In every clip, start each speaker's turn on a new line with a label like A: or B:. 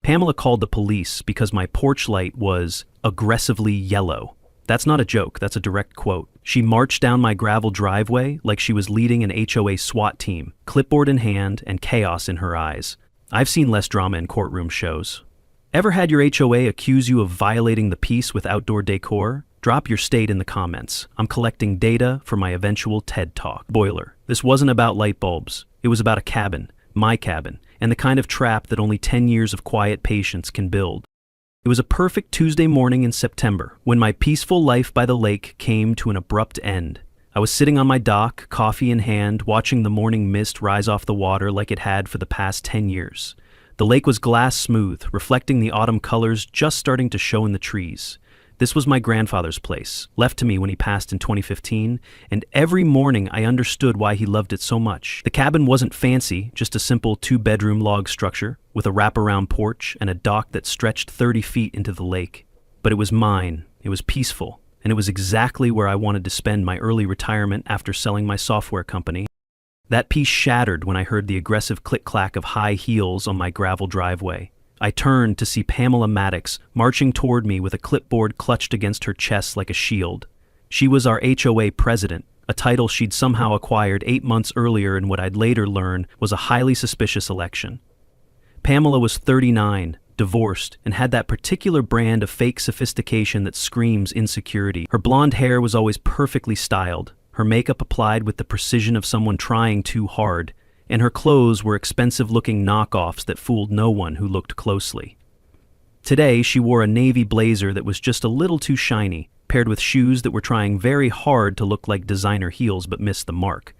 A: Pamela called the police because my porch light was aggressively yellow. That's not a joke, that's a direct quote. She marched down my gravel driveway like she was leading an HOA SWAT team, clipboard in hand and chaos in her eyes. I've seen less drama in courtroom shows. Ever had your HOA accuse you of violating the peace with outdoor decor? Drop your state in the comments. I'm collecting data for my eventual TED Talk. Boiler. This wasn't about light bulbs. It was about a cabin, my cabin, and the kind of trap that only 10 years of quiet patience can build. It was a perfect Tuesday morning in September when my peaceful life by the lake came to an abrupt end. I was sitting on my dock, coffee in hand, watching the morning mist rise off the water like it had for the past 10 years. The lake was glass smooth, reflecting the autumn colors just starting to show in the trees. This was my grandfather's place, left to me when he passed in 2015, and every morning I understood why he loved it so much. The cabin wasn't fancy, just a simple 2-bedroom log structure with a wraparound porch and a dock that stretched 30 feet into the lake. But it was mine, it was peaceful, and it was exactly where I wanted to spend my early retirement after selling my software company. That peace shattered when I heard the aggressive click-clack of high heels on my gravel driveway. I turned to see Pamela Maddox marching toward me with a clipboard clutched against her chest like a shield. She was our HOA president, a title she'd somehow acquired 8 months earlier in what I'd later learn was a highly suspicious election. Pamela was 39, divorced, and had that particular brand of fake sophistication that screams insecurity. Her blonde hair was always perfectly styled, her makeup applied with the precision of someone trying too hard, and her clothes were expensive-looking knockoffs that fooled no one who looked closely. Today, she wore a navy blazer that was just a little too shiny, paired with shoes that were trying very hard to look like designer heels but missed the mark.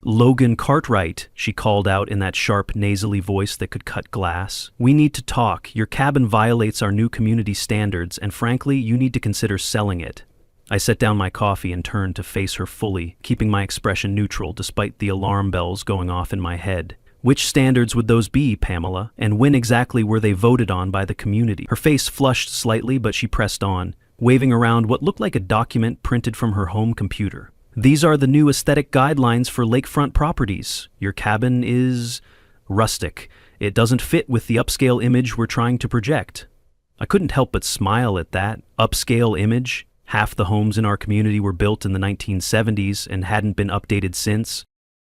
A: "Logan Cartwright," she called out in that sharp, nasally voice that could cut glass. "We need to talk. Your cabin violates our new community standards, and frankly, you need to consider selling it." I set down my coffee and turned to face her fully, keeping my expression neutral despite the alarm bells going off in my head. Which standards would those be, Pamela? And when exactly were they voted on by the community? Her face flushed slightly, but she pressed on, waving around what looked like a document printed from her home computer. "These are the new aesthetic guidelines for lakefront properties. Your cabin is rustic. It doesn't fit with the upscale image we're trying to project." I couldn't help but smile at that upscale image. Half the homes in our community were built in the 1970s and hadn't been updated since.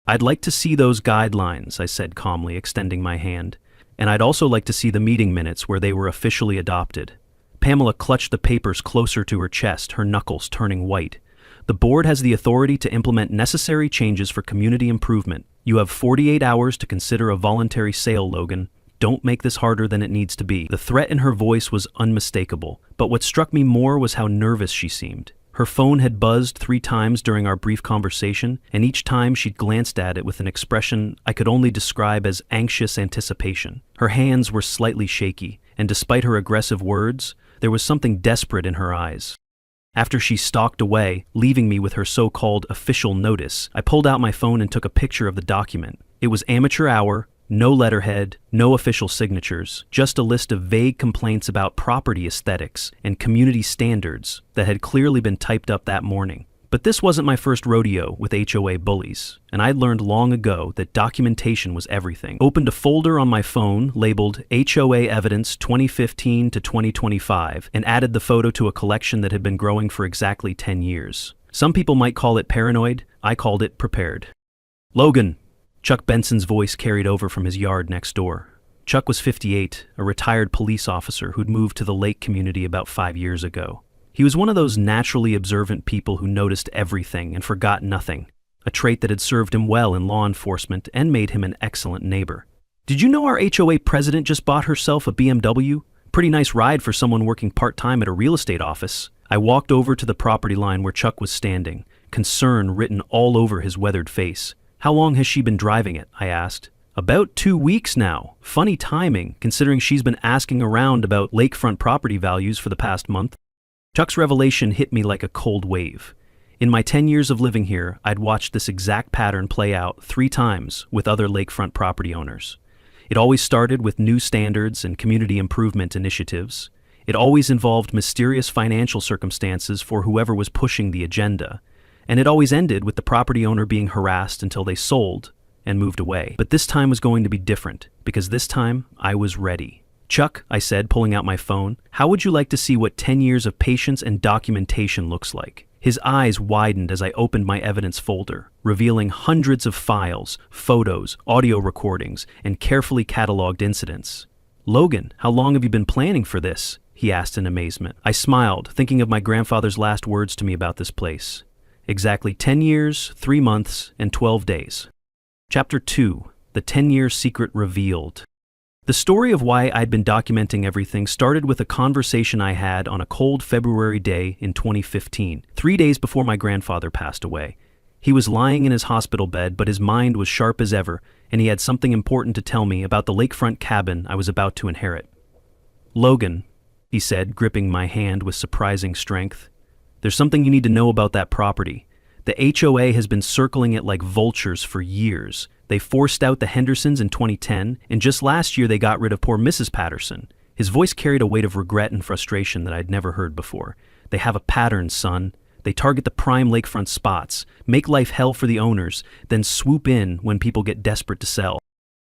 A: "I'd like to see those guidelines," I said calmly, extending my hand. "And I'd also like to see the meeting minutes where they were officially adopted." Pamela clutched the papers closer to her chest, her knuckles turning white. "The board has the authority to implement necessary changes for community improvement. You have 48 hours to consider a voluntary sale, Logan. Don't make this harder than it needs to be." The threat in her voice was unmistakable, but what struck me more was how nervous she seemed. Her phone had buzzed 3 times during our brief conversation, and each time she'd glanced at it with an expression I could only describe as anxious anticipation. Her hands were slightly shaky, and despite her aggressive words, there was something desperate in her eyes. After she stalked away, leaving me with her so-called official notice, I pulled out my phone and took a picture of the document. It was amateur hour, no letterhead, no official signatures, just a list of vague complaints about property aesthetics and community standards that had clearly been typed up that morning. But this wasn't my first rodeo with HOA bullies, and I'd learned long ago that documentation was everything. Opened a folder on my phone labeled HOA Evidence 2015 to 2025 and added the photo to a collection that had been growing for exactly 10 years. Some people might call it paranoid, I called it prepared. "Logan," Chuck Benson's voice carried over from his yard next door. Chuck was 58, a retired police officer who'd moved to the lake community about 5 years ago. He was one of those naturally observant people who noticed everything and forgot nothing, a trait that had served him well in law enforcement and made him an excellent neighbor. "Did you know our HOA president just bought herself a BMW? Pretty nice ride for someone working part-time at a real estate office." I walked over to the property line where Chuck was standing, concern written all over his weathered face. "How long has she been driving it?" I asked. "About 2 weeks now. Funny timing, considering she's been asking around about lakefront property values for the past month." Chuck's revelation hit me like a cold wave. In my 10 years of living here, I'd watched this exact pattern play out 3 times with other lakefront property owners. It always started with new standards and community improvement initiatives. It always involved mysterious financial circumstances for whoever was pushing the agenda. And it always ended with the property owner being harassed until they sold and moved away. But this time was going to be different, because this time I was ready. Chuck, I said, pulling out my phone, how would you like to see what 10 years of patience and documentation looks like? His eyes widened as I opened my evidence folder, revealing hundreds of files, photos, audio recordings, and carefully cataloged incidents. Logan, how long have you been planning for this? He asked in amazement. I smiled, thinking of my grandfather's last words to me about this place. Exactly 10 years, 3 months, and 12 days. Chapter 2. The 10-Year Secret Revealed. The story of why I'd been documenting everything started with a conversation I had on a cold February day in 2015, 3 days before my grandfather passed away. He was lying in his hospital bed, but his mind was sharp as ever, and he had something important to tell me about the lakefront cabin I was about to inherit. Logan, he said, gripping my hand with surprising strength, there's something you need to know about that property. The HOA has been circling it like vultures for years. They forced out the Hendersons in 2010, and just last year they got rid of poor Mrs. Patterson. His voice carried a weight of regret and frustration that I'd never heard before. They have a pattern, son. They target the prime lakefront spots, make life hell for the owners, then swoop in when people get desperate to sell.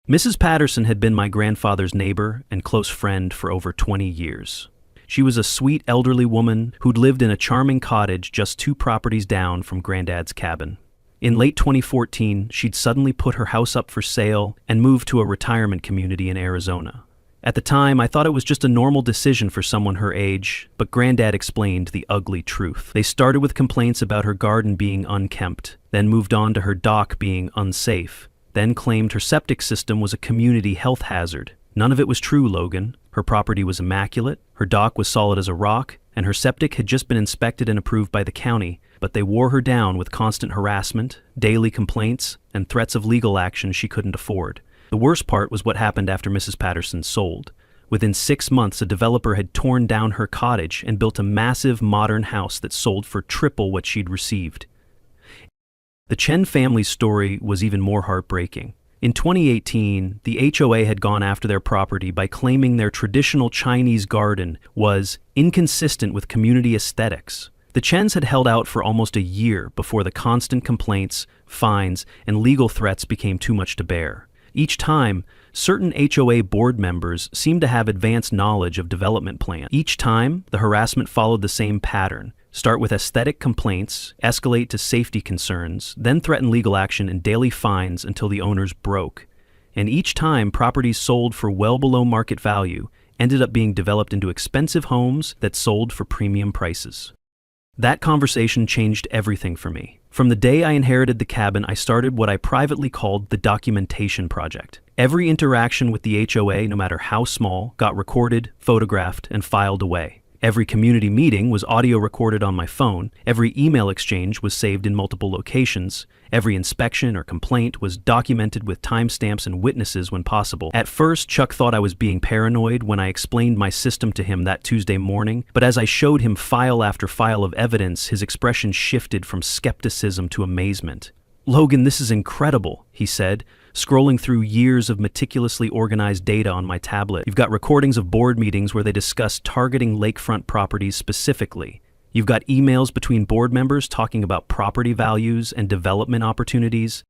A: Mrs. Patterson had been my grandfather's neighbor and close friend for over 20 years. She was a sweet elderly woman who'd lived in a charming cottage just 2 properties down from Granddad's cabin. In late 2014, she'd suddenly put her house up for sale and moved to a retirement community in Arizona. At the time, I thought it was just a normal decision for someone her age, but Granddad explained the ugly truth. They started with complaints about her garden being unkempt, then moved on to her dock being unsafe, then claimed her septic system was a community health hazard. None of it was true, Logan. Her property was immaculate, her dock was solid as a rock, and her septic had just been inspected and approved by the county, but they wore her down with constant harassment, daily complaints, and threats of legal action she couldn't afford. The worst part was what happened after Mrs. Patterson sold. Within 6 months, a developer had torn down her cottage and built a massive modern house that sold for triple what she'd received. The Chen family's story was even more heartbreaking. In 2018, the HOA had gone after their property by claiming their traditional Chinese garden was inconsistent with community aesthetics. The Chens had held out for almost a year before the constant complaints, fines, and legal threats became too much to bear. Each time, certain HOA board members seemed to have advanced knowledge of development plans. Each time, the harassment followed the same pattern. Start with aesthetic complaints, escalate to safety concerns, then threaten legal action and daily fines until the owners broke. And each time, properties sold for well below market value ended up being developed into expensive homes that sold for premium prices. That conversation changed everything for me. From the day I inherited the cabin, I started what I privately called the documentation project. Every interaction with the HOA, no matter how small, got recorded, photographed, and filed away. Every community meeting was audio recorded on my phone. Every email exchange was saved in multiple locations. Every inspection or complaint was documented with timestamps and witnesses when possible. At first, Chuck thought I was being paranoid when I explained my system to him that Tuesday morning, but as I showed him file after file of evidence, his expression shifted from skepticism to amazement. "Logan, this is incredible," he said, scrolling through years of meticulously organized data on my tablet. "You've got recordings of board meetings where they discuss targeting lakefront properties specifically. You've got emails between board members talking about property values and development opportunities.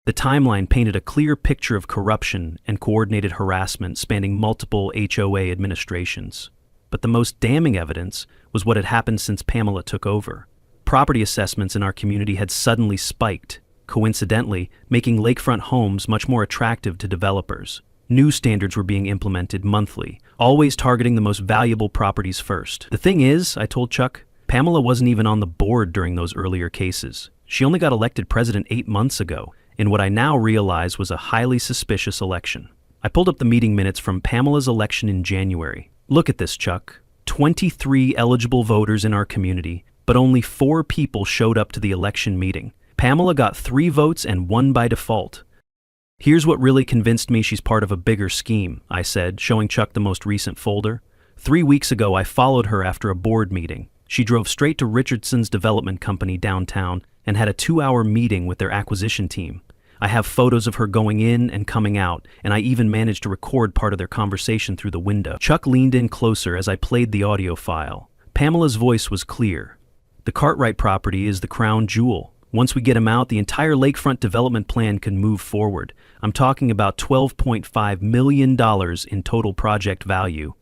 A: The timeline painted a clear picture of corruption and coordinated harassment spanning multiple HOA administrations. But the most damning evidence was what had happened since Pamela took over. Property assessments in our community had suddenly spiked, coincidentally, making lakefront homes much more attractive to developers. New standards were being implemented monthly, always targeting the most valuable properties first. The thing is, I told Chuck, Pamela wasn't even on the board during those earlier cases. She only got elected president 8 months ago, in what I now realize was a highly suspicious election. I pulled up the meeting minutes from Pamela's election in January. Look at this, Chuck. 23 eligible voters in our community, but only 4 people showed up to the election meeting. Pamela got 3 votes and won by default. "Here's what really convinced me she's part of a bigger scheme," I said, showing Chuck the most recent folder. 3 weeks ago, I followed her after a board meeting. She drove straight to Richardson's development company downtown and had a 2-hour meeting with their acquisition team. I have photos of her going in and coming out, and I even managed to record part of their conversation through the window. Chuck leaned in closer as I played the audio file. Pamela's voice was clear. "The Cartwright property is the crown jewel. Once we get him out, the entire lakefront development plan can move forward. I'm talking about $12.5 million in total project value.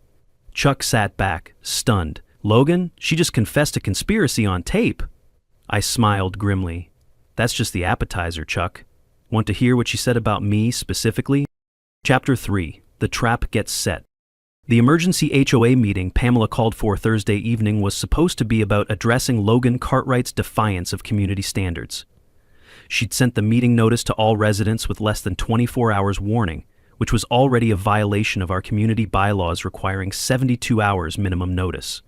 A: Chuck sat back, stunned. Logan, she just confessed a conspiracy on tape. I smiled grimly. That's just the appetizer, Chuck. Want to hear what she said about me specifically? Chapter 3. The Trap Gets Set. The emergency HOA meeting Pamela called for Thursday evening was supposed to be about addressing Logan Cartwright's defiance of community standards. She'd sent the meeting notice to all residents with less than 24 hours warning, which was already a violation of our community bylaws requiring 72 hours minimum notice.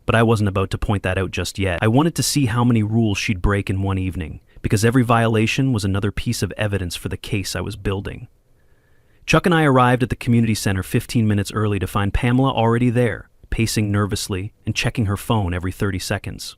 A: But I wasn't about to point that out just yet. I wanted to see how many rules she'd break in one evening, because every violation was another piece of evidence for the case I was building. Chuck and I arrived at the community center 15 minutes early to find Pamela already there, pacing nervously and checking her phone every 30 seconds.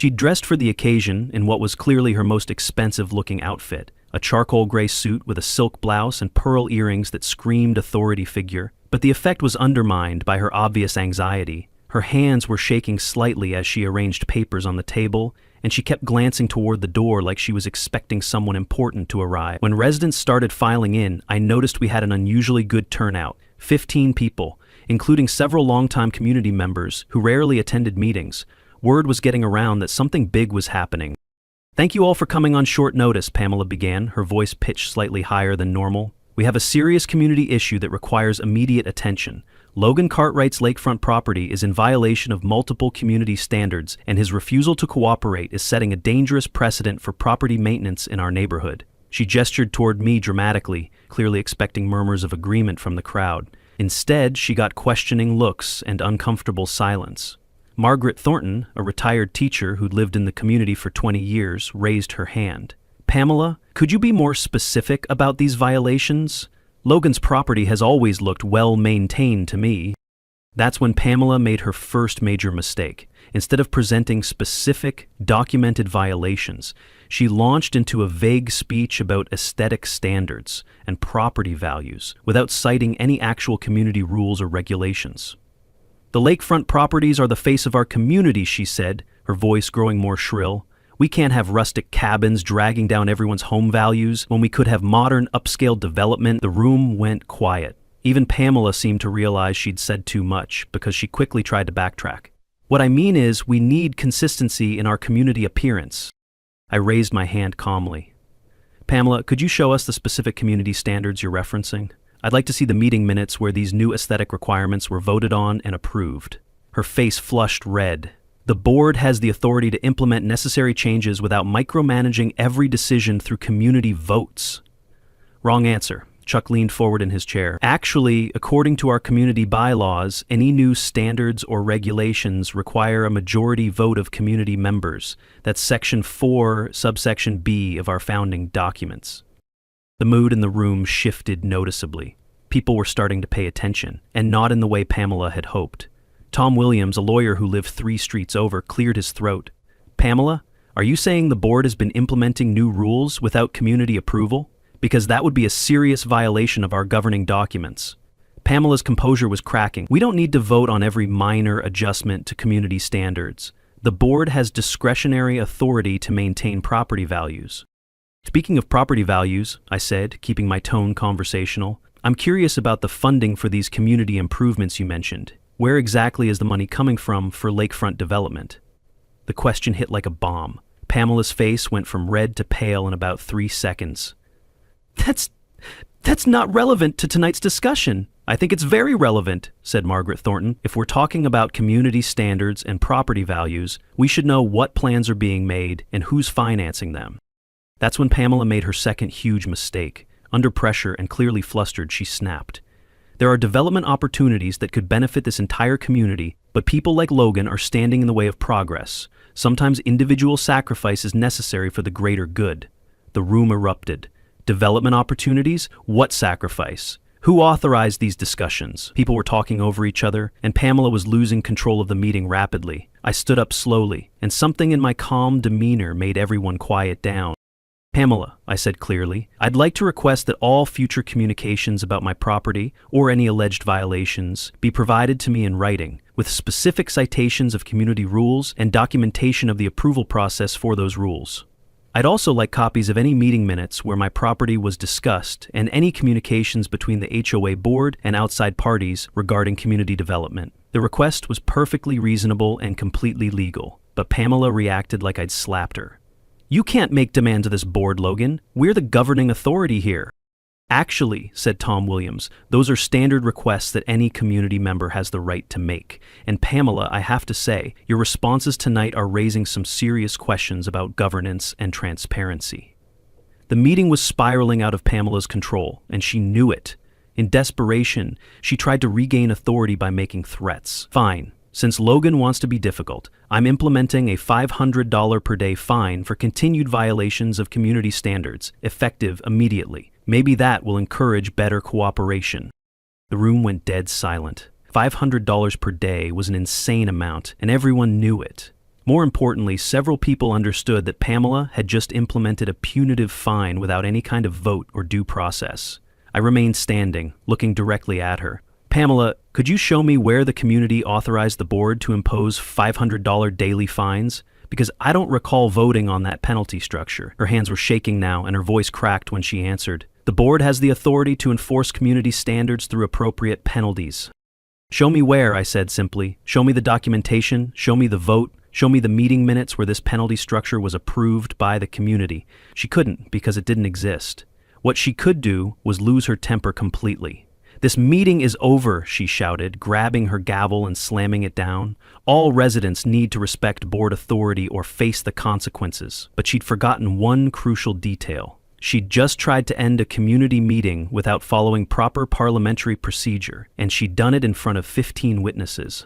A: She'd dressed for the occasion in what was clearly her most expensive-looking outfit, a charcoal gray suit with a silk blouse and pearl earrings that screamed authority figure, but the effect was undermined by her obvious anxiety. Her hands were shaking slightly as she arranged papers on the table, and she kept glancing toward the door like she was expecting someone important to arrive. When residents started filing in, I noticed we had an unusually good turnout, 15 people, including several longtime community members who rarely attended meetings. Word was getting around that something big was happening. Thank you all for coming on short notice, Pamela began, her voice pitched slightly higher than normal. We have a serious community issue that requires immediate attention. Logan Cartwright's lakefront property is in violation of multiple community standards, and his refusal to cooperate is setting a dangerous precedent for property maintenance in our neighborhood. She gestured toward me dramatically, clearly expecting murmurs of agreement from the crowd. Instead, she got questioning looks and uncomfortable silence. Margaret Thornton, a retired teacher who'd lived in the community for 20 years, raised her hand. Pamela, could you be more specific about these violations? Logan's property has always looked well-maintained to me. That's when Pamela made her first major mistake. Instead of presenting specific, documented violations, she launched into a vague speech about aesthetic standards and property values without citing any actual community rules or regulations. The lakefront properties are the face of our community, she said, her voice growing more shrill. We can't have rustic cabins dragging down everyone's home values when we could have modern, upscale development. The room went quiet. Even Pamela seemed to realize she'd said too much because she quickly tried to backtrack. What I mean is, we need consistency in our community appearance. I raised my hand calmly. Pamela, could you show us the specific community standards you're referencing? I'd like to see the meeting minutes where these new aesthetic requirements were voted on and approved. Her face flushed red. The board has the authority to implement necessary changes without micromanaging every decision through community votes. Wrong answer. Chuck leaned forward in his chair. Actually, according to our community bylaws, any new standards or regulations require a majority vote of community members. That's Section 4, subsection B of our founding documents. The mood in the room shifted noticeably. People were starting to pay attention, and not in the way Pamela had hoped. Tom Williams, a lawyer who lived 3 streets over, cleared his throat. Pamela, are you saying the board has been implementing new rules without community approval? Because that would be a serious violation of our governing documents. Pamela's composure was cracking. We don't need to vote on every minor adjustment to community standards. The board has discretionary authority to maintain property values. Speaking of property values, I said, keeping my tone conversational, I'm curious about the funding for these community improvements you mentioned. Where exactly is the money coming from for lakefront development? The question hit like a bomb. Pamela's face went from red to pale in about 3 seconds. That's not relevant to tonight's discussion. I think it's very relevant, said Margaret Thornton. If we're talking about community standards and property values, we should know what plans are being made and who's financing them. That's when Pamela made her second huge mistake. Under pressure and clearly flustered, she snapped. There are development opportunities that could benefit this entire community, but people like Logan are standing in the way of progress. Sometimes individual sacrifice is necessary for the greater good. The room erupted. Development opportunities? What sacrifice? Who authorized these discussions? People were talking over each other, and Pamela was losing control of the meeting rapidly. I stood up slowly, and something in my calm demeanor made everyone quiet down. Pamela, I said clearly, I'd like to request that all future communications about my property or any alleged violations be provided to me in writing, with specific citations of community rules and documentation of the approval process for those rules. I'd also like copies of any meeting minutes where my property was discussed and any communications between the HOA board and outside parties regarding community development. The request was perfectly reasonable and completely legal, but Pamela reacted like I'd slapped her. "You can't make demands of this board, Logan. We're the governing authority here." "Actually," said Tom Williams, "those are standard requests that any community member has the right to make. And Pamela, I have to say, your responses tonight are raising some serious questions about governance and transparency." The meeting was spiraling out of Pamela's control, and she knew it. In desperation, she tried to regain authority by making threats. "Fine. Since Logan wants to be difficult, I'm implementing a $500 per day fine for continued violations of community standards, effective immediately. Maybe that will encourage better cooperation." The room went dead silent. $500 per day was an insane amount, and everyone knew it. More importantly, several people understood that Pamela had just implemented a punitive fine without any kind of vote or due process. I remained standing, looking directly at her. "Pamela, could you show me where the community authorized the board to impose $500 daily fines? Because I don't recall voting on that penalty structure." Her hands were shaking now, and her voice cracked when she answered. "The board has the authority to enforce community standards through appropriate penalties." "Show me where," I said simply. "Show me the documentation, show me the vote, show me the meeting minutes where this penalty structure was approved by the community." She couldn't, because it didn't exist. What she could do was lose her temper completely. "This meeting is over," she shouted, grabbing her gavel and slamming it down. "All residents need to respect board authority or face the consequences." But she'd forgotten one crucial detail. She'd just tried to end a community meeting without following proper parliamentary procedure, and she'd done it in front of 15 witnesses.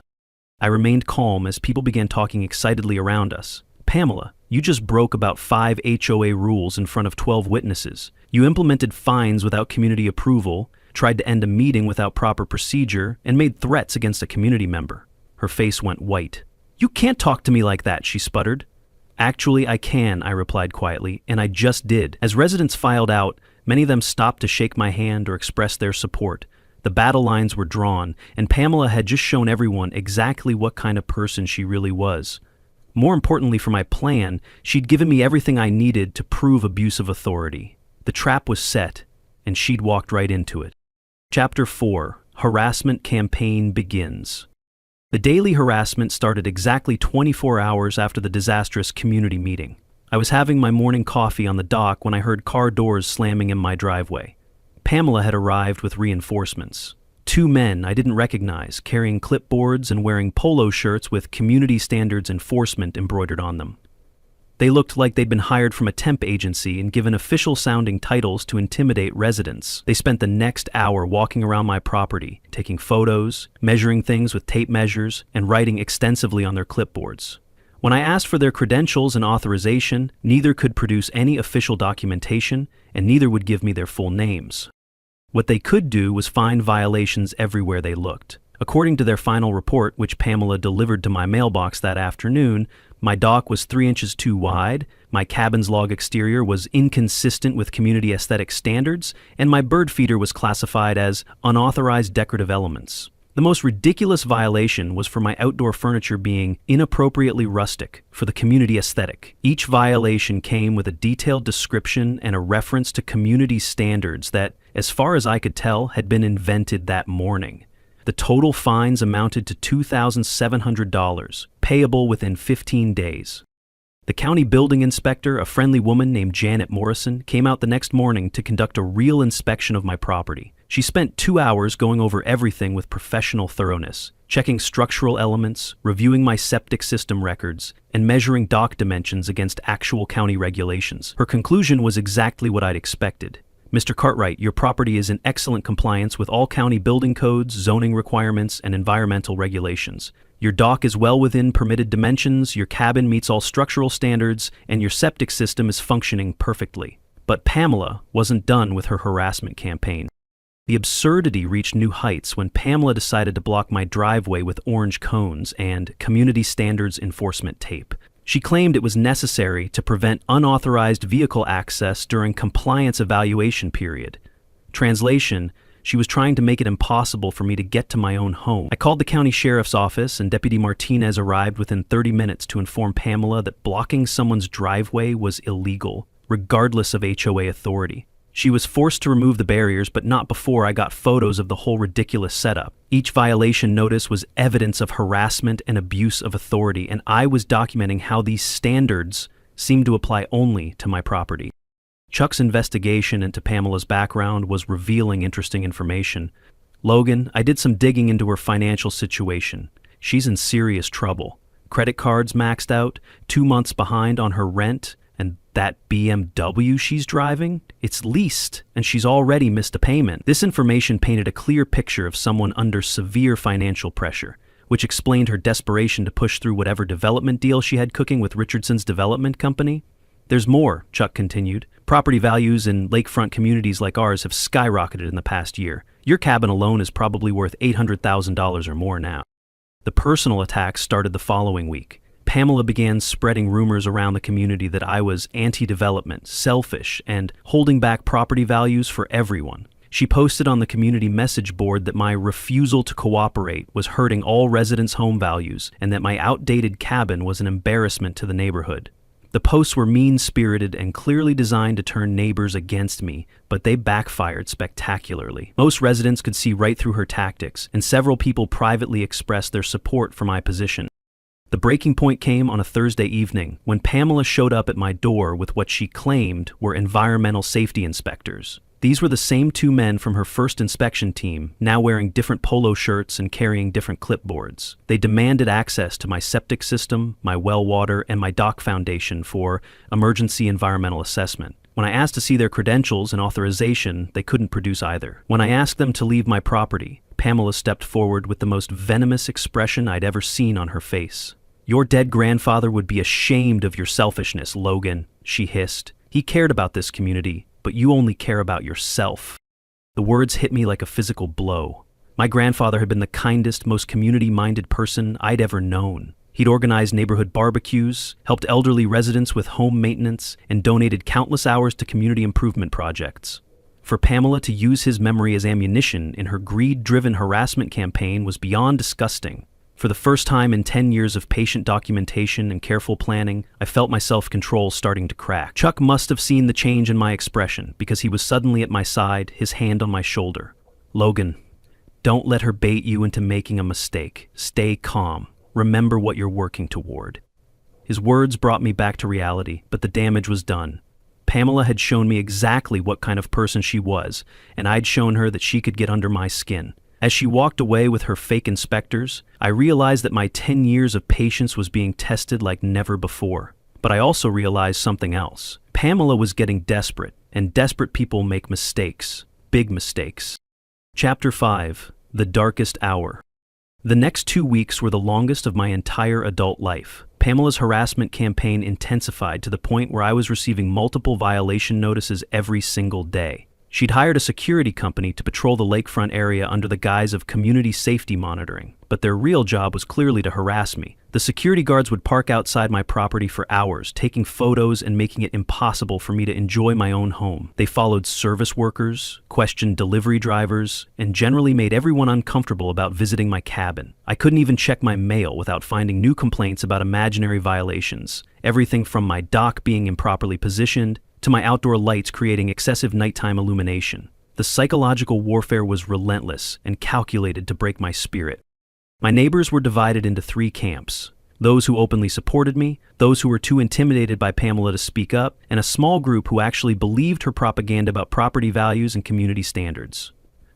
A: I remained calm as people began talking excitedly around us. "Pamela, you just broke about 5 HOA rules in front of 12 witnesses. You implemented fines without community approval, tried to end a meeting without proper procedure, and made threats against a community member." Her face went white. "You can't talk to me like that," she sputtered. "Actually, I can," I replied quietly, and I just did. As residents filed out, many of them stopped to shake my hand or express their support. The battle lines were drawn, and Pamela had just shown everyone exactly what kind of person she really was. More importantly for my plan, she'd given me everything I needed to prove abuse of authority. The trap was set, and she'd walked right into it. Chapter 4: Harassment Campaign Begins. The daily harassment started exactly 24 hours after the disastrous community meeting. I was having my morning coffee on the dock when I heard car doors slamming in my driveway. Pamela had arrived with reinforcements. 2 men I didn't recognize, carrying clipboards and wearing polo shirts with Community Standards Enforcement embroidered on them. They looked like they'd been hired from a temp agency and given official-sounding titles to intimidate residents. They spent the next hour walking around my property, taking photos, measuring things with tape measures, and writing extensively on their clipboards. When I asked for their credentials and authorization, neither could produce any official documentation, and neither would give me their full names. What they could do was find violations everywhere they looked. According to their final report, which Pamela delivered to my mailbox that afternoon, my dock was 3 inches too wide, my cabin's log exterior was inconsistent with community aesthetic standards, and my bird feeder was classified as unauthorized decorative elements. The most ridiculous violation was for my outdoor furniture being inappropriately rustic for the community aesthetic. Each violation came with a detailed description and a reference to community standards that, as far as I could tell, had been invented that morning. The total fines amounted to $2,700, payable within 15 days. The county building inspector, a friendly woman named Janet Morrison, came out the next morning to conduct a real inspection of my property. She spent 2 hours going over everything with professional thoroughness, checking structural elements, reviewing my septic system records, and measuring dock dimensions against actual county regulations. Her conclusion was exactly what I'd expected. "Mr. Cartwright, your property is in excellent compliance with all county building codes, zoning requirements, and environmental regulations. Your dock is well within permitted dimensions, your cabin meets all structural standards, and your septic system is functioning perfectly." But Pamela wasn't done with her harassment campaign. The absurdity reached new heights when Pamela decided to block my driveway with orange cones and Community Standards Enforcement tape. She claimed it was necessary to prevent unauthorized vehicle access during compliance evaluation period. Translation: She was trying to make it impossible for me to get to my own home. I called the county sheriff's office, and Deputy Martinez arrived within 30 minutes to inform Pamela that blocking someone's driveway was illegal, regardless of HOA authority. She was forced to remove the barriers, but not before I got photos of the whole ridiculous setup. Each violation notice was evidence of harassment and abuse of authority, and I was documenting how these standards seemed to apply only to my property. Chuck's investigation into Pamela's background was revealing interesting information. Logan, I did some digging into her financial situation. She's in serious trouble. Credit cards maxed out, 2 months behind on her rent, and that BMW she's driving, it's leased, and she's already missed a payment. This information painted a clear picture of someone under severe financial pressure, which explained her desperation to push through whatever development deal she had cooking with Richardson's development company. There's more, Chuck continued. Property values in lakefront communities like ours have skyrocketed in the past year. Your cabin alone is probably worth $800,000 or more now. The personal attacks started the following week. Pamela began spreading rumors around the community that I was anti-development, selfish, and holding back property values for everyone. She posted on the community message board that my refusal to cooperate was hurting all residents' home values and that my outdated cabin was an embarrassment to the neighborhood. The posts were mean-spirited and clearly designed to turn neighbors against me, but they backfired spectacularly. Most residents could see right through her tactics, and several people privately expressed their support for my position. The breaking point came on a Thursday evening when Pamela showed up at my door with what she claimed were environmental safety inspectors. These were the same 2 men from her first inspection team, now wearing different polo shirts and carrying different clipboards. They demanded access to my septic system, my well water, and my dock foundation for emergency environmental assessment. When I asked to see their credentials and authorization, they couldn't produce either. When I asked them to leave my property, Pamela stepped forward with the most venomous expression I'd ever seen on her face. "Your dead grandfather would be ashamed of your selfishness, Logan," she hissed. "He cared about this community, but you only care about yourself." The words hit me like a physical blow. My grandfather had been the kindest, most community-minded person I'd ever known. He'd organized neighborhood barbecues, helped elderly residents with home maintenance, and donated countless hours to community improvement projects. For Pamela to use his memory as ammunition in her greed-driven harassment campaign was beyond disgusting. For the first time in 10 years of patient documentation and careful planning, I felt my self-control starting to crack. Chuck must have seen the change in my expression because he was suddenly at my side, his hand on my shoulder. "Logan, don't let her bait you into making a mistake. Stay calm. Remember what you're working toward." His words brought me back to reality, but the damage was done. Pamela had shown me exactly what kind of person she was, and I'd shown her that she could get under my skin. As she walked away with her fake inspectors, I realized that my 10 years of patience was being tested like never before. But I also realized something else. Pamela was getting desperate, and desperate people make mistakes. Big mistakes. Chapter 5. The Darkest Hour. The next 2 weeks were the longest of my entire adult life. Pamela's harassment campaign intensified to the point where I was receiving multiple violation notices every single day. She'd hired a security company to patrol the lakefront area under the guise of community safety monitoring, but their real job was clearly to harass me. The security guards would park outside my property for hours, taking photos and making it impossible for me to enjoy my own home. They followed service workers, questioned delivery drivers, and generally made everyone uncomfortable about visiting my cabin. I couldn't even check my mail without finding new complaints about imaginary violations, everything from my dock being improperly positioned to my outdoor lights creating excessive nighttime illumination. The psychological warfare was relentless and calculated to break my spirit. My neighbors were divided into 3 camps: those who openly supported me, those who were too intimidated by Pamela to speak up, and a small group who actually believed her propaganda about property values and community standards.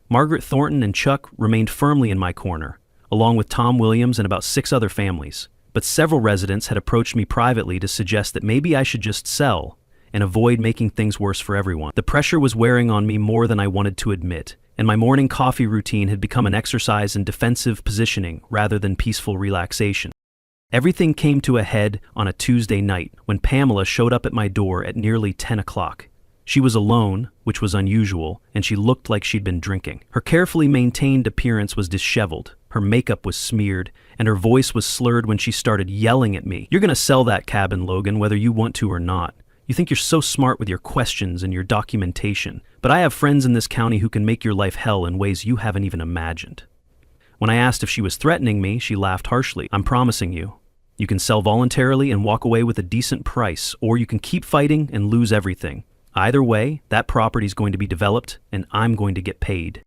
A: Margaret Thornton and Chuck remained firmly in my corner, along with Tom Williams and about 6 other families, but several residents had approached me privately to suggest that maybe I should just sell and avoid making things worse for everyone. The pressure was wearing on me more than I wanted to admit, and my morning coffee routine had become an exercise in defensive positioning rather than peaceful relaxation. Everything came to a head on a Tuesday night when Pamela showed up at my door at nearly 10 o'clock. She was alone, which was unusual, and she looked like she'd been drinking. Her carefully maintained appearance was disheveled, her makeup was smeared, and her voice was slurred when she started yelling at me. "You're gonna sell that cabin, Logan, whether you want to or not. You think you're so smart with your questions and your documentation, but I have friends in this county who can make your life hell in ways you haven't even imagined. When I asked if she was threatening me, she laughed harshly. I'm promising you. You can sell voluntarily and walk away with a decent price, or you can keep fighting and lose everything. Either way, that property is going to be developed, and I'm going to get paid.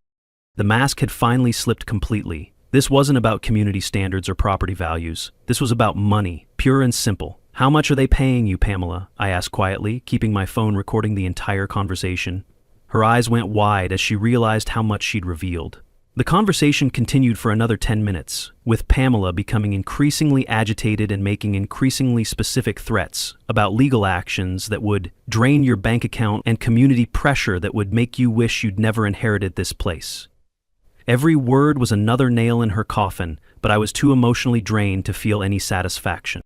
A: The mask had finally slipped completely. This wasn't about community standards or property values. This was about money, pure and simple. How much are they paying you, Pamela? I asked quietly, keeping my phone recording the entire conversation. Her eyes went wide as she realized how much she'd revealed. The conversation continued for another 10 minutes, with Pamela becoming increasingly agitated and making increasingly specific threats about legal actions that would drain your bank account and community pressure that would make you wish you'd never inherited this place. Every word was another nail in her coffin, but I was too emotionally drained to feel any satisfaction.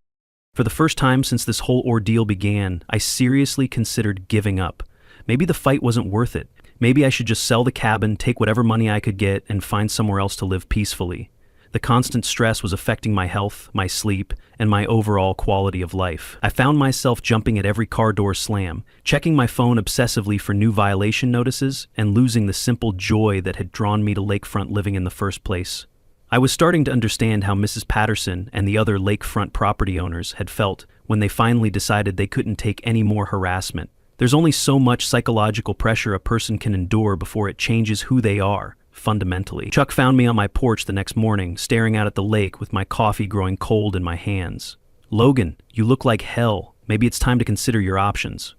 A: For the first time since this whole ordeal began, I seriously considered giving up. Maybe the fight wasn't worth it. Maybe I should just sell the cabin, take whatever money I could get, and find somewhere else to live peacefully. The constant stress was affecting my health, my sleep, and my overall quality of life. I found myself jumping at every car door slam, checking my phone obsessively for new violation notices, and losing the simple joy that had drawn me to lakefront living in the first place. I was starting to understand how Mrs. Patterson and the other lakefront property owners had felt when they finally decided they couldn't take any more harassment. There's only so much psychological pressure a person can endure before it changes who they are, fundamentally. Chuck found me on my porch the next morning, staring out at the lake with my coffee growing cold in my hands. "Logan, you look like hell. Maybe it's time to consider your options."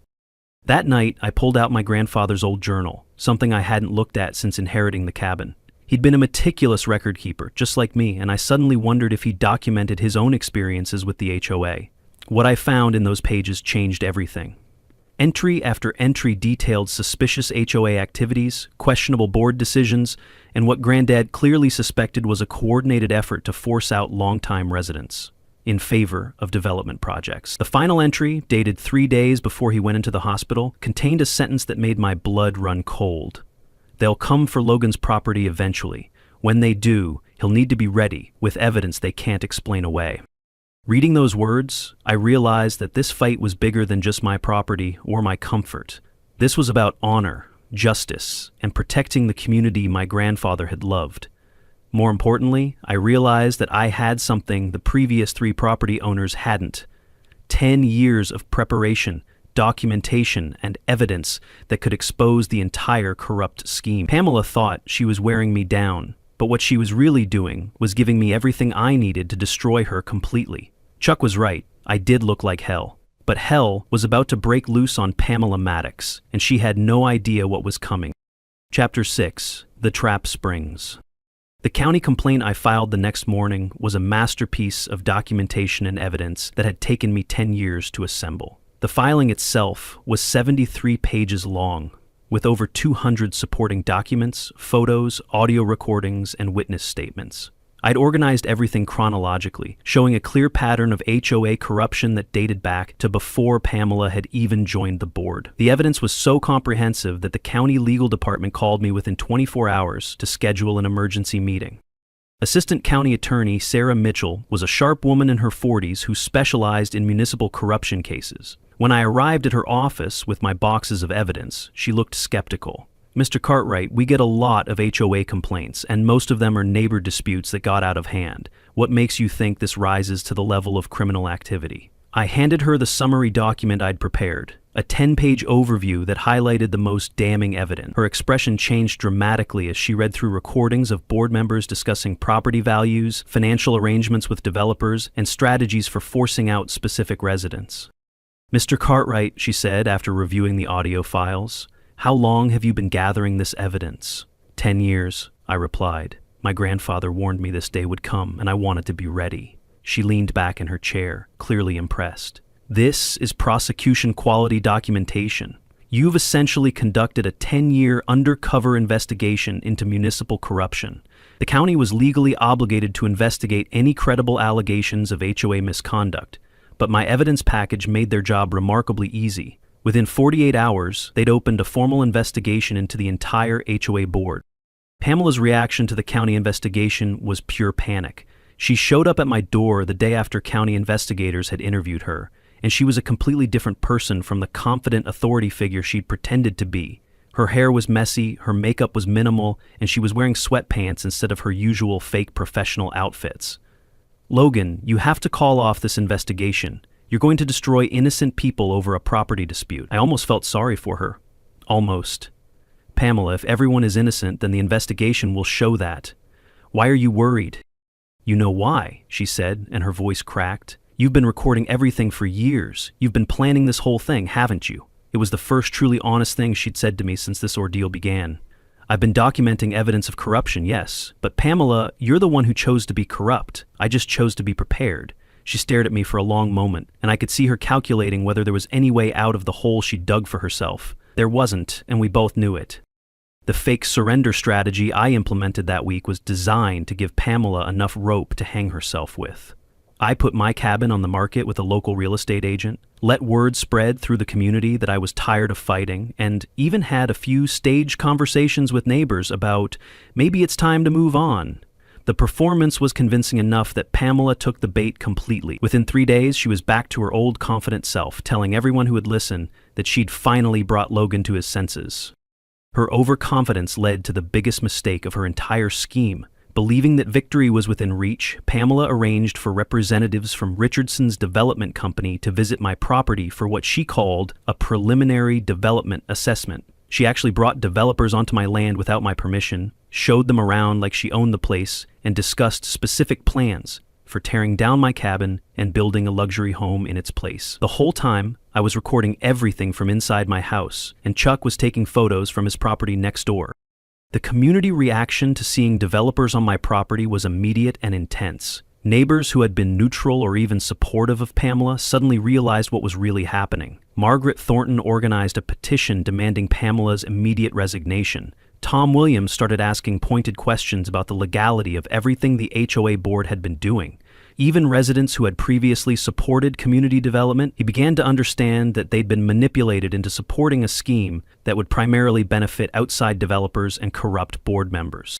A: That night, I pulled out my grandfather's old journal, something I hadn't looked at since inheriting the cabin. He'd been a meticulous record keeper, just like me, and I suddenly wondered if he documented his own experiences with the HOA. What I found in those pages changed everything. Entry after entry detailed suspicious HOA activities, questionable board decisions, and what Granddad clearly suspected was a coordinated effort to force out longtime residents in favor of development projects. The final entry, dated 3 days before he went into the hospital, contained a sentence that made my blood run cold. "They'll come for Logan's property eventually. When they do, he'll need to be ready with evidence they can't explain away." Reading those words, I realized that this fight was bigger than just my property or my comfort. This was about honor, justice, and protecting the community my grandfather had loved. More importantly, I realized that I had something the previous 3 property owners hadn't. 10 years of preparation, documentation, and evidence that could expose the entire corrupt scheme. Pamela thought she was wearing me down, but what she was really doing was giving me everything I needed to destroy her completely. Chuck was right, I did look like hell. But hell was about to break loose on Pamela Maddox, and she had no idea what was coming. Chapter 6. The Trap Springs. The county complaint I filed the next morning was a masterpiece of documentation and evidence that had taken me 10 years to assemble. The filing itself was 73 pages long, with over 200 supporting documents, photos, audio recordings, and witness statements. I'd organized everything chronologically, showing a clear pattern of HOA corruption that dated back to before Pamela had even joined the board. The evidence was so comprehensive that the county legal department called me within 24 hours to schedule an emergency meeting. Assistant County Attorney Sarah Mitchell was a sharp woman in her 40s who specialized in municipal corruption cases. When I arrived at her office with my boxes of evidence, she looked skeptical. "Mr. Cartwright, we get a lot of HOA complaints, and most of them are neighbor disputes that got out of hand. What makes you think this rises to the level of criminal activity?" I handed her the summary document I'd prepared, a 10-page overview that highlighted the most damning evidence. Her expression changed dramatically as she read through recordings of board members discussing property values, financial arrangements with developers, and strategies for forcing out specific residents. "Mr. Cartwright," she said after reviewing the audio files, "how long have you been gathering this evidence?" 10 years, I replied. My grandfather warned me this day would come, and I wanted to be ready. She leaned back in her chair, clearly impressed. "This is prosecution quality documentation. You've essentially conducted a 10-year undercover investigation into municipal corruption. The county was legally obligated to investigate any credible allegations of HOA misconduct, but my evidence package made their job remarkably easy. Within 48 hours, they'd opened a formal investigation into the entire HOA board." Pamela's reaction to the county investigation was pure panic. She showed up at my door the day after county investigators had interviewed her, and she was a completely different person from the confident authority figure she'd pretended to be. Her hair was messy, her makeup was minimal, and she was wearing sweatpants instead of her usual fake professional outfits. "Logan, you have to call off this investigation. You're going to destroy innocent people over a property dispute." I almost felt sorry for her. Almost. "Pamela, if everyone is innocent, then the investigation will show that. Why are you worried?" "You know why," she said, and her voice cracked. "You've been recording everything for years. You've been planning this whole thing, haven't you?" It was the first truly honest thing she'd said to me since this ordeal began. "I've been documenting evidence of corruption, yes, but Pamela, you're the one who chose to be corrupt. I just chose to be prepared." She stared at me for a long moment, and I could see her calculating whether there was any way out of the hole she'd dug for herself. There wasn't, and we both knew it. The fake surrender strategy I implemented that week was designed to give Pamela enough rope to hang herself with. I put my cabin on the market with a local real estate agent, let word spread through the community that I was tired of fighting, and even had a few staged conversations with neighbors about maybe it's time to move on. The performance was convincing enough that Pamela took the bait completely. Within 3 days, she was back to her old confident self, telling everyone who would listen that she'd finally brought Logan to his senses. Her overconfidence led to the biggest mistake of her entire scheme. Believing that victory was within reach, Pamela arranged for representatives from Richardson's development company to visit my property for what she called a preliminary development assessment. She actually brought developers onto my land without my permission, showed them around like she owned the place, and discussed specific plans for tearing down my cabin and building a luxury home in its place. The whole time, I was recording everything from inside my house, and Chuck was taking photos from his property next door. The community reaction to seeing developers on my property was immediate and intense. Neighbors who had been neutral or even supportive of Pamela suddenly realized what was really happening. Margaret Thornton organized a petition demanding Pamela's immediate resignation. Tom Williams started asking pointed questions about the legality of everything the HOA board had been doing. Even residents who had previously supported community development, he began to understand that they'd been manipulated into supporting a scheme that would primarily benefit outside developers and corrupt board members.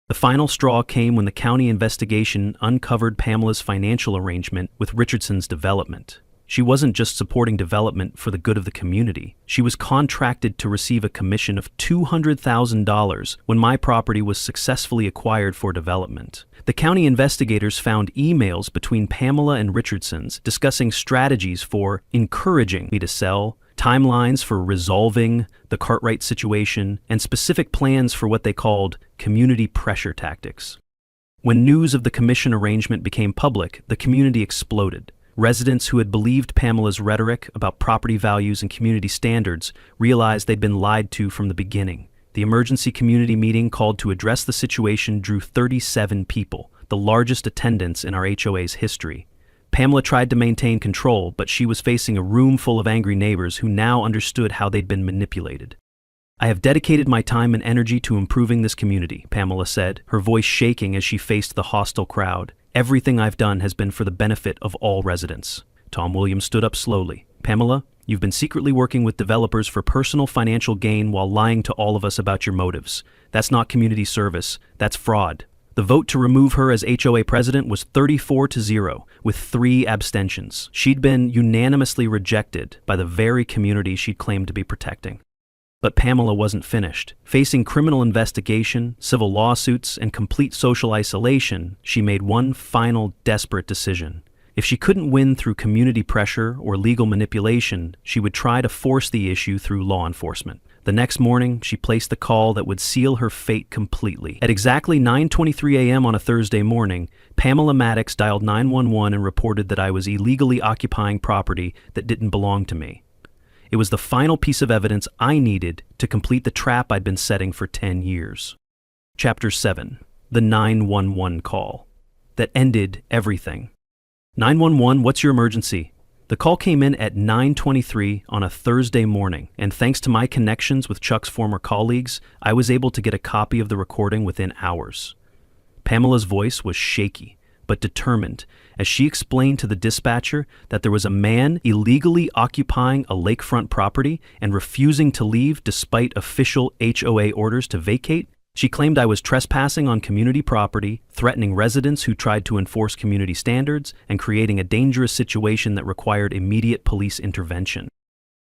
A: The final straw came when the county investigation uncovered Pamela's financial arrangement with Richardson's development. She wasn't just supporting development for the good of the community. She was contracted to receive a commission of $200,000 when my property was successfully acquired for development. The county investigators found emails between Pamela and Richardson's discussing strategies for encouraging me to sell, timelines for resolving the Cartwright situation, and specific plans for what they called community pressure tactics. When news of the commission arrangement became public, the community exploded. Residents who had believed Pamela's rhetoric about property values and community standards realized they'd been lied to from the beginning. The emergency community meeting called to address the situation drew 37 people, the largest attendance in our HOA's history. Pamela tried to maintain control, but she was facing a room full of angry neighbors who now understood how they'd been manipulated. "I have dedicated my time and energy to improving this community," Pamela said, her voice shaking as she faced the hostile crowd. "Everything I've done has been for the benefit of all residents." Tom Williams stood up slowly. "Pamela, you've been secretly working with developers for personal financial gain while lying to all of us about your motives. That's not community service. That's fraud." The vote to remove her as HOA president was 34-0, with 3 abstentions. She'd been unanimously rejected by the very community she'd claimed to be protecting. But Pamela wasn't finished. Facing criminal investigation, civil lawsuits, and complete social isolation, she made one final desperate decision. If she couldn't win through community pressure or legal manipulation, she would try to force the issue through law enforcement. The next morning, she placed the call that would seal her fate completely. At exactly 9:23 a.m. on a Thursday morning, Pamela Maddox dialed 911 and reported that I was illegally occupying property that didn't belong to me. It was the final piece of evidence I needed to complete the trap I'd been setting for 10 years. Chapter 7. The 911 call. That ended everything. 911, what's your emergency? The call came in at 9:23 on a Thursday morning, and thanks to my connections with Chuck's former colleagues, I was able to get a copy of the recording within hours. Pamela's voice was shaky, but determined, as she explained to the dispatcher that there was a man illegally occupying a lakefront property and refusing to leave despite official HOA orders to vacate. She claimed I was trespassing on community property, threatening residents who tried to enforce community standards, and creating a dangerous situation that required immediate police intervention.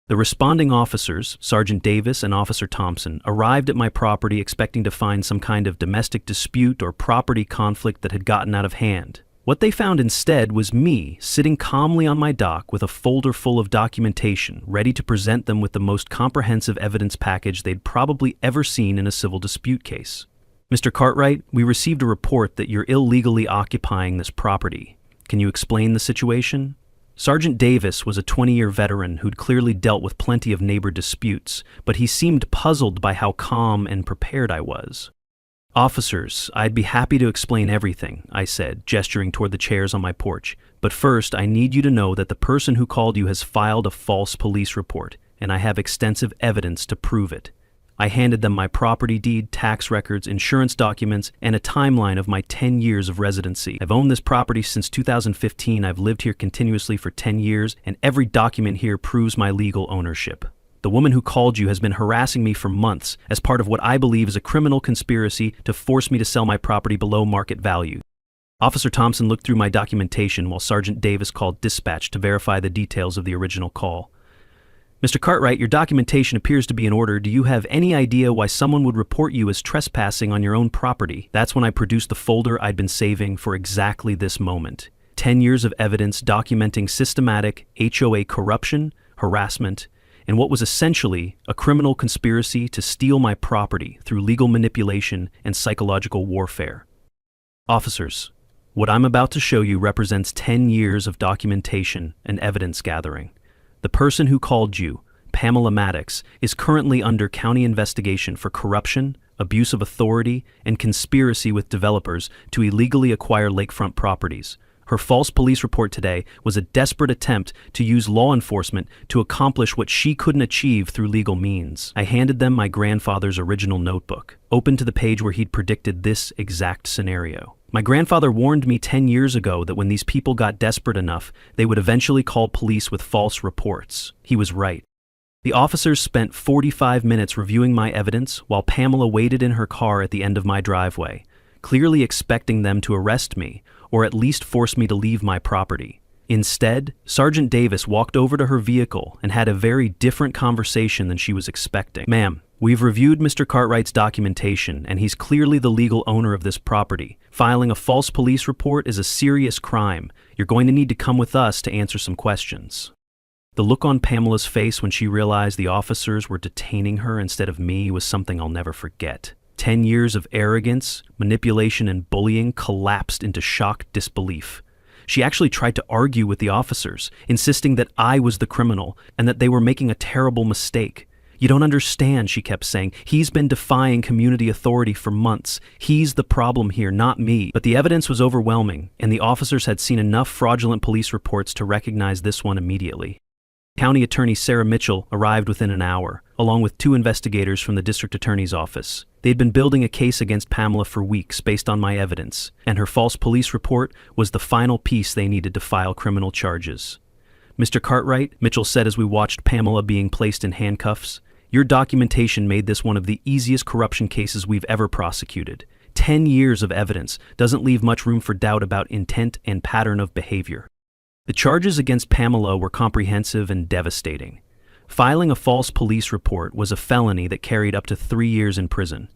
A: The responding officers, Sergeant Davis and Officer Thompson, arrived at my property expecting to find some kind of domestic dispute or property conflict that had gotten out of hand. What they found instead was me sitting calmly on my dock with a folder full of documentation, ready to present them with the most comprehensive evidence package they'd probably ever seen in a civil dispute case. Mr. Cartwright, we received a report that you're illegally occupying this property. Can you explain the situation? Sergeant Davis was a 20-year veteran who'd clearly dealt with plenty of neighbor disputes, but he seemed puzzled by how calm and prepared I was. Officers, I'd be happy to explain everything, I said, gesturing toward the chairs on my porch. But first, I need you to know that the person who called you has filed a false police report, and I have extensive evidence to prove it. I handed them my property deed, tax records, insurance documents, and a timeline of my 10 years of residency. I've owned this property since 2015. I've lived here continuously for 10 years, and every document here proves my legal ownership. The woman who called you has been harassing me for months as part of what I believe is a criminal conspiracy to force me to sell my property below market value. Officer Thompson looked through my documentation while Sergeant Davis called dispatch to verify the details of the original call. Mr. Cartwright, your documentation appears to be in order. Do you have any idea why someone would report you as trespassing on your own property? That's when I produced the folder I'd been saving for exactly this moment. 10 years of evidence documenting systematic HOA corruption, harassment, and what was essentially a criminal conspiracy to steal my property through legal manipulation and psychological warfare. Officers, what I'm about to show you represents 10 years of documentation and evidence gathering. The person who called you, Pamela Maddox, is currently under county investigation for corruption, abuse of authority, and conspiracy with developers to illegally acquire lakefront properties. Her false police report today was a desperate attempt to use law enforcement to accomplish what she couldn't achieve through legal means. I handed them my grandfather's original notebook, open to the page where he'd predicted this exact scenario. My grandfather warned me 10 years ago that when these people got desperate enough, they would eventually call police with false reports. He was right. The officers spent 45 minutes reviewing my evidence while Pamela waited in her car at the end of my driveway, clearly expecting them to arrest me, or at least force me to leave my property. Instead, Sergeant Davis walked over to her vehicle and had a very different conversation than she was expecting. Ma'am, we've reviewed Mr. Cartwright's documentation, and he's clearly the legal owner of this property. Filing a false police report is a serious crime. You're going to need to come with us to answer some questions. The look on Pamela's face when she realized the officers were detaining her instead of me was something I'll never forget. 10 years of arrogance, manipulation, and bullying collapsed into shocked disbelief. She actually tried to argue with the officers, insisting that I was the criminal and that they were making a terrible mistake. You don't understand, she kept saying. He's been defying community authority for months. He's the problem here, not me. But the evidence was overwhelming, and the officers had seen enough fraudulent police reports to recognize this one immediately. County Attorney Sarah Mitchell arrived within an hour, along with 2 investigators from the district attorney's office. They'd been building a case against Pamela for weeks based on my evidence, and her false police report was the final piece they needed to file criminal charges. Mr. Cartwright, Mitchell said as we watched Pamela being placed in handcuffs, your documentation made this one of the easiest corruption cases we've ever prosecuted. 10 years of evidence doesn't leave much room for doubt about intent and pattern of behavior. The charges against Pamela were comprehensive and devastating. Filing a false police report was a felony that carried up to 3 years in prison.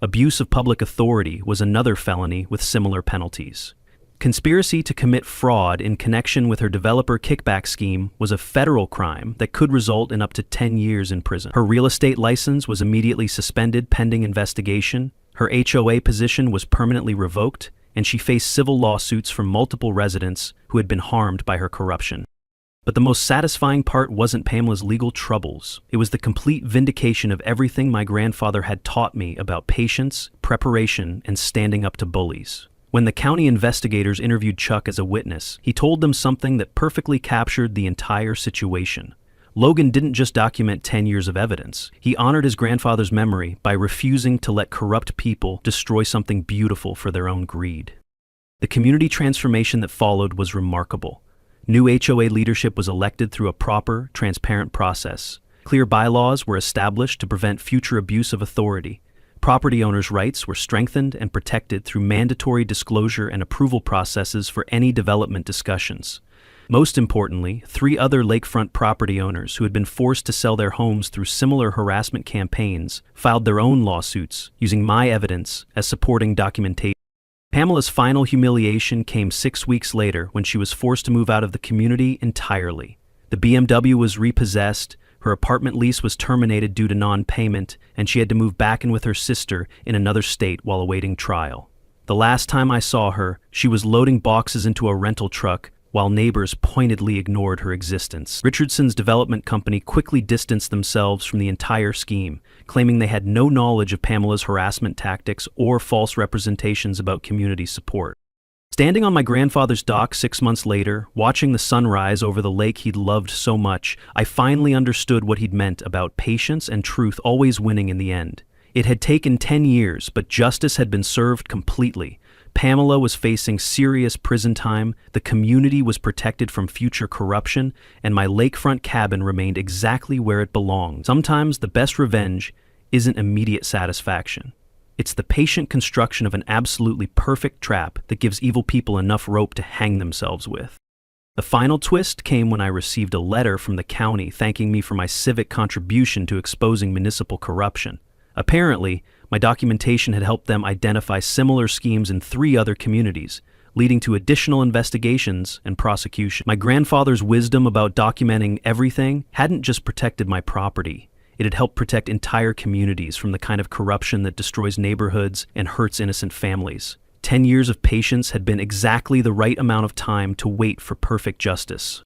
A: Abuse of public authority was another felony with similar penalties. Conspiracy to commit fraud in connection with her developer kickback scheme was a federal crime that could result in up to 10 years in prison. Her real estate license was immediately suspended pending investigation. Her HOA position was permanently revoked, and she faced civil lawsuits from multiple residents who had been harmed by her corruption. But the most satisfying part wasn't Pamela's legal troubles. It was the complete vindication of everything my grandfather had taught me about patience, preparation, and standing up to bullies. When the county investigators interviewed Chuck as a witness, he told them something that perfectly captured the entire situation. Logan didn't just document 10 years of evidence. He honored his grandfather's memory by refusing to let corrupt people destroy something beautiful for their own greed. The community transformation that followed was remarkable. New HOA leadership was elected through a proper, transparent process. Clear bylaws were established to prevent future abuse of authority. Property owners' rights were strengthened and protected through mandatory disclosure and approval processes for any development discussions. Most importantly, 3 other lakefront property owners who had been forced to sell their homes through similar harassment campaigns filed their own lawsuits using my evidence as supporting documentation. Pamela's final humiliation came 6 weeks later when she was forced to move out of the community entirely. The BMW was repossessed, her apartment lease was terminated due to non-payment, and she had to move back in with her sister in another state while awaiting trial. The last time I saw her, she was loading boxes into a rental truck while neighbors pointedly ignored her existence. Richardson's development company quickly distanced themselves from the entire scheme, claiming they had no knowledge of Pamela's harassment tactics or false representations about community support. Standing on my grandfather's dock 6 months later, watching the sunrise over the lake he'd loved so much, I finally understood what he'd meant about patience and truth always winning in the end. It had taken 10 years, but justice had been served completely. Pamela was facing serious prison time, the community was protected from future corruption, and my lakefront cabin remained exactly where it belonged. Sometimes the best revenge isn't immediate satisfaction. It's the patient construction of an absolutely perfect trap that gives evil people enough rope to hang themselves with. The final twist came when I received a letter from the county thanking me for my civic contribution to exposing municipal corruption. Apparently, my documentation had helped them identify similar schemes in 3 other communities, leading to additional investigations and prosecution. My grandfather's wisdom about documenting everything hadn't just protected my property. It had helped protect entire communities from the kind of corruption that destroys neighborhoods and hurts innocent families. 10 years of patience had been exactly the right amount of time to wait for perfect justice.